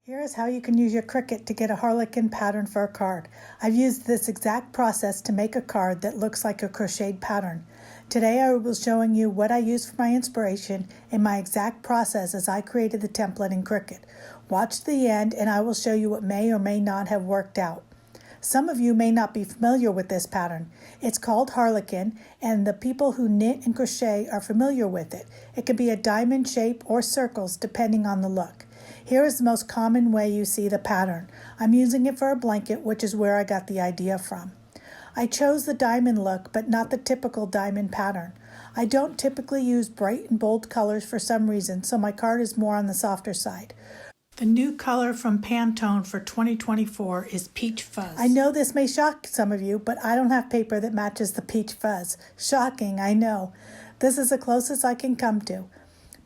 Here is how you can use your Cricut to get a harlequin pattern for a card. I've used this exact process to make a card that looks like a crocheted pattern. Today I will be showing you what I used for my inspiration and my exact process as I created the template in Cricut. Watch to the end and I will show you what may or may not have worked out. Some of you may not be familiar with this pattern. It's called harlequin, and the people who knit and crochet are familiar with it. It can be a diamond shape or circles depending on the look. Here is the most common way you see the pattern. I'm using it for a blanket, which is where I got the idea from. I chose the diamond look, but not the typical diamond pattern. I don't typically use bright and bold colors for some reason, so my card is more on the softer side. The new color from Pantone for 2024 is Peach Fuzz. I know this may shock some of you, but I don't have paper that matches the Peach Fuzz. Shocking, I know. This is the closest I can come to.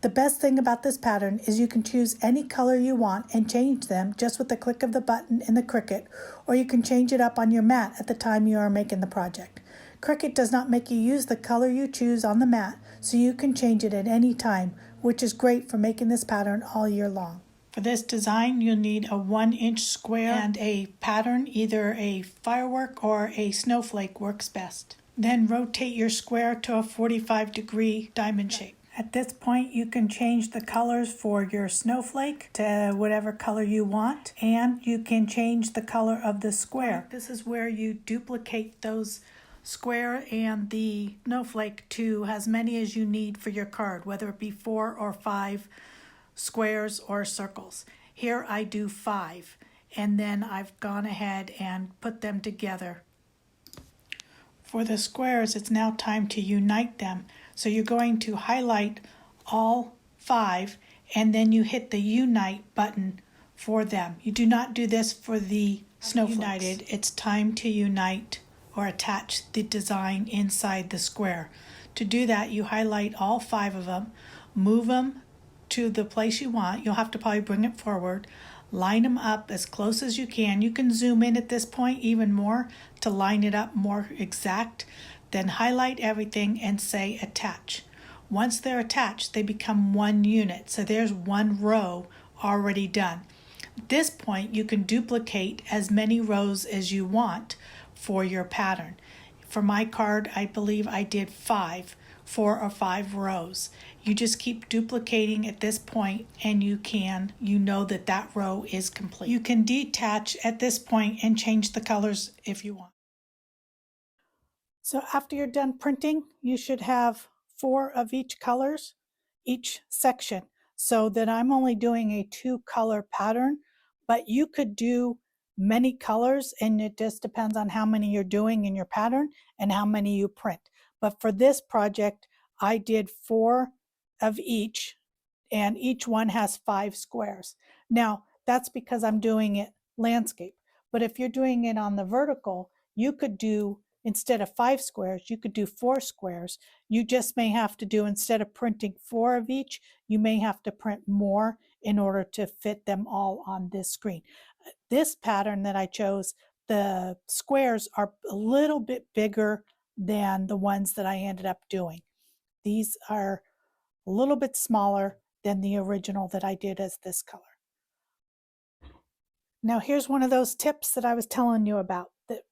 The best thing about this pattern is you can choose any color you want and change them just with the click of the button in the Cricut, or you can change it up on your mat at the time you are making the project. Cricut does not make you use the color you choose on the mat, so you can change it at any time, which is great for making this pattern all year long. For this design, you'll need a 1-inch square and a pattern, either a firework or a snowflake works best. Then rotate your square to a 45-degree diamond shape. At this point, you can change the colors for your snowflake to whatever color you want, and you can change the color of the square. This is where you duplicate those square and the snowflake to as many as you need for your card, whether it be 4 or 5 squares or circles. Here I do 5, and then I've gone ahead and put them together. For the squares, it's now time to unite them. So you're going to highlight all 5, and then you hit the unite button for them. You do not do this for the snowflakes. United, it's time to unite or attach the design inside the square. To do that, you highlight all 5 of them, move them to the place you want. You'll have to probably bring it forward, line them up as close as you can. You can zoom in at this point even more to line it up more exact. Then highlight everything and say attach. Once they're attached, they become one unit. So there's one row already done. At this point, you can duplicate as many rows as you want for your pattern. For my card, I believe I did 4 or 5 rows. You just keep duplicating at this point, and you know that row is complete. You can detach at this point and change the colors if you want. So after you're done printing, you should have 4 of each colors, each section. So that I'm only doing a 2-color pattern, but you could do many colors, and it just depends on how many you're doing in your pattern and how many you print. But for this project, I did 4 of each, and each one has 5 squares. Now, that's because I'm doing it landscape. But if you're doing it on the vertical, you could do, instead of 5 squares, you could do 4 squares. You just may have to do, instead of printing 4 of each, you may have to print more in order to fit them all on this screen. This pattern that I chose, the squares are a little bit bigger than the ones that I ended up doing. These are a little bit smaller than the original that I did as this color. Now here's one of those tips that I was telling you about that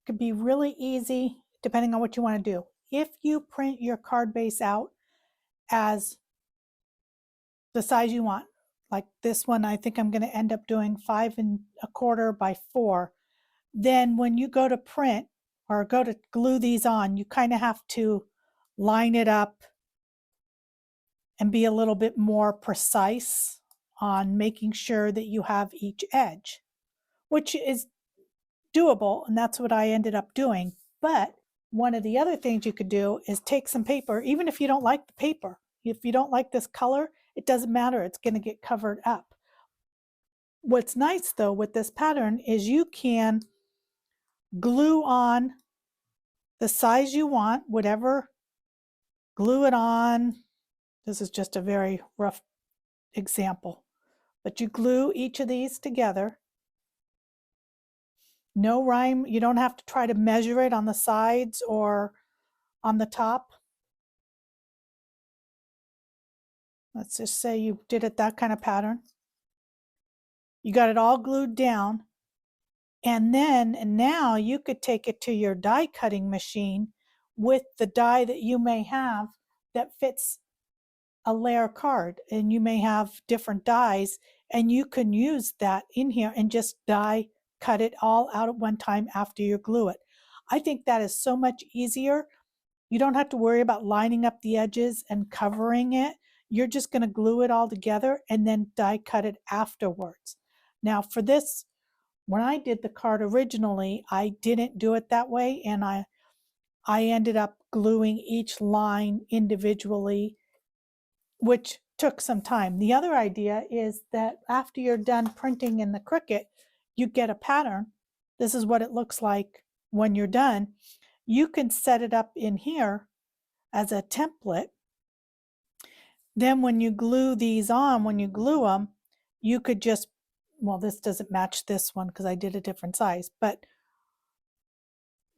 could be really easy depending on what you want to do. If you print your card base out as the size you want, like this one, I think I'm going to end up doing 5 1/4 by 4. Then when you go to print or go to glue these on, you kind of have to line it up and be a little bit more precise on making sure that you have each edge, which is doable, and that's what I ended up doing. But one of the other things you could do is take some paper, even if you don't like the paper. If you don't like this color, it doesn't matter, it's going to get covered up. What's nice though with this pattern is you can glue on the size you want, whatever, glue it on. This is just a very rough example, but you glue each of these together. No rhyme, you don't have to try to measure it on the sides or on the top. Let's just say you did it that kind of pattern. You got it all glued down. And now you could take it to your die cutting machine with the die that you may have that fits a layer card, and you may have different dies, and you can use that in here and just die cut it all out at one time after you glue it. I think that is so much easier. You don't have to worry about lining up the edges and covering it. You're just going to glue it all together and then die cut it afterwards. Now for this, when I did the card originally, I didn't do it that way, and I ended up gluing each line individually, which took some time. The other idea is that after you're done printing in the Cricut, you get a pattern. This is what it looks like when you're done. You can set it up in here as a template. Then when you glue these on, when you glue them, you could just, well, this doesn't match this one because I did a different size, but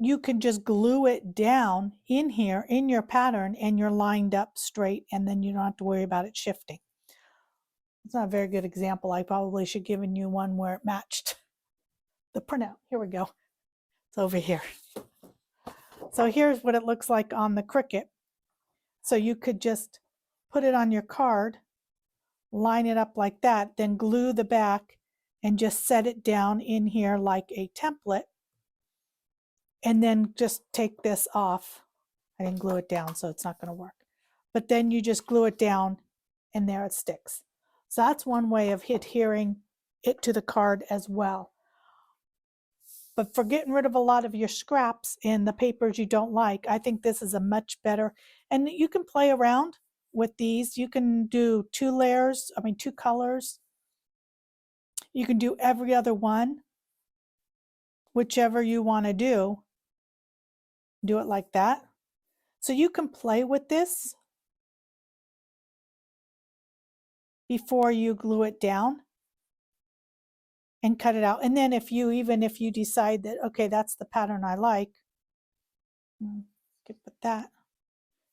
you can just glue it down in here in your pattern and you're lined up straight, and then you don't have to worry about it shifting. It's not a very good example. I probably should have given you one where it matched the printout. Here we go. It's over here. So here's what it looks like on the Cricut. So you could just put it on your card, line it up like that, then glue the back and just set it down in here like a template, and then just take this off. I didn't glue it down, so it's not going to work. But then you just glue it down and there it sticks. So that's one way of adhering it to the card as well. But for getting rid of a lot of your scraps and the papers you don't like, I think this is a much better, and you can play around with these. You can do two colors. You can do every other one, whichever you want to do. Do it like that. So you can play with this before you glue it down and cut it out. And then even if you decide that, okay, that's the pattern I like, skip with that,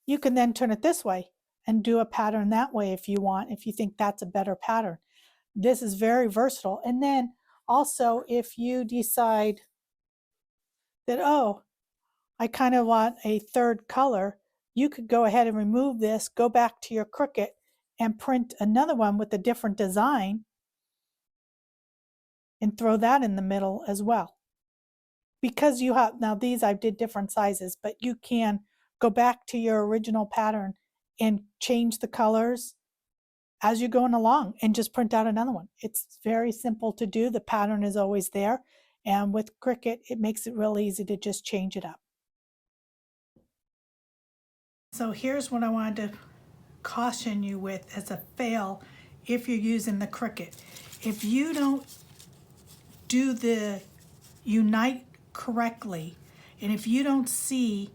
you can then turn it this way and do a pattern that way if you want, if you think that's a better pattern. This is very versatile. And then also if you decide that, oh, I kind of want a third color, you could go ahead and remove this, go back to your Cricut and print another one with a different design and throw that in the middle as well. Because you have, now these I did different sizes, but you can go back to your original pattern and change the colors as you're going along and just print out another one. It's very simple to do. The pattern is always there. And with Cricut, it makes it real easy to just change it up. So here's what I wanted to caution you with as a fail if you're using the Cricut. If you don't do the unite correctly, and if you don't see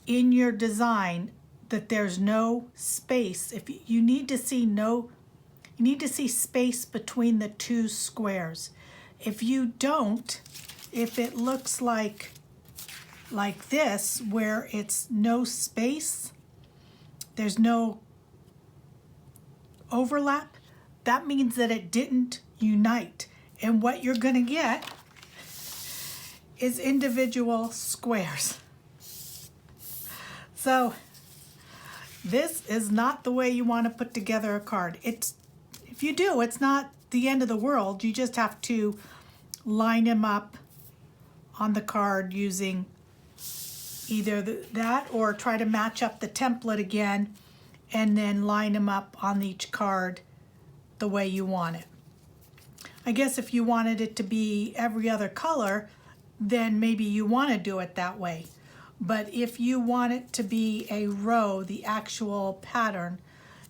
in your design that there's no space, if you need to see space between the two squares. If you don't, if it looks like this, where it's no space, there's no overlap, that means that it didn't unite. And what you're going to get is individual squares. So this is not the way you want to put together a card. If you do, it's not the end of the world. You just have to line them up on the card using either that or try to match up the template again and then line them up on each card the way you want it. I guess if you wanted it to be every other color, then maybe you want to do it that way. But if you want it to be a row, the actual pattern,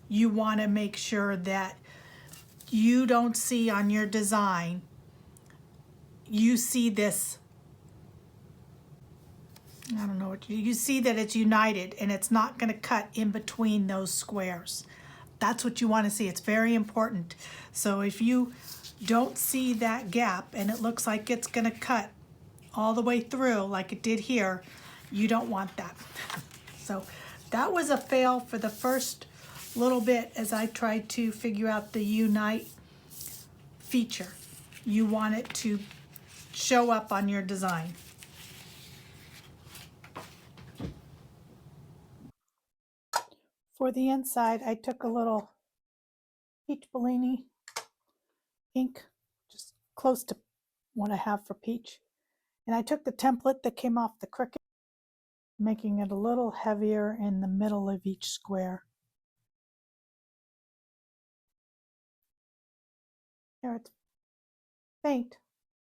you want to make sure that you don't see on your design, you see this, I don't know what you see, that it's united and it's not going to cut in between those squares. That's what you want to see. It's very important. So if you don't see that gap and it looks like it's going to cut all the way through like it did here, you don't want that. So that was a fail for the first little bit as I tried to figure out the unite feature. You want it to show up on your design. For the inside, I took a little Peach Bellini ink, just close to what I have for peach. And I took the template that came off the Cricut, making it a little heavier in the middle of each square. Here it's faint,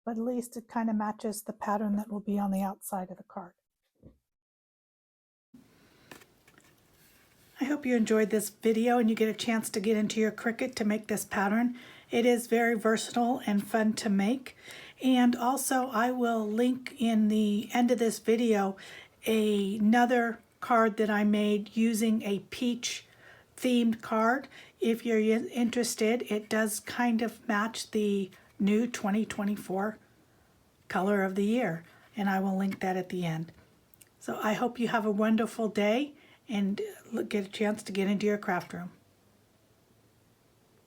but at least it kind of matches the pattern that will be on the outside of the card. I hope you enjoyed this video and you get a chance to get into your Cricut to make this pattern. It is very versatile and fun to make. And also I will link in the end of this video another card that I made using a peach themed card. If you're interested, it does kind of match the new 2024 color of the year, and I will link that at the end. So I hope you have a wonderful day and get a chance to get into your craft room.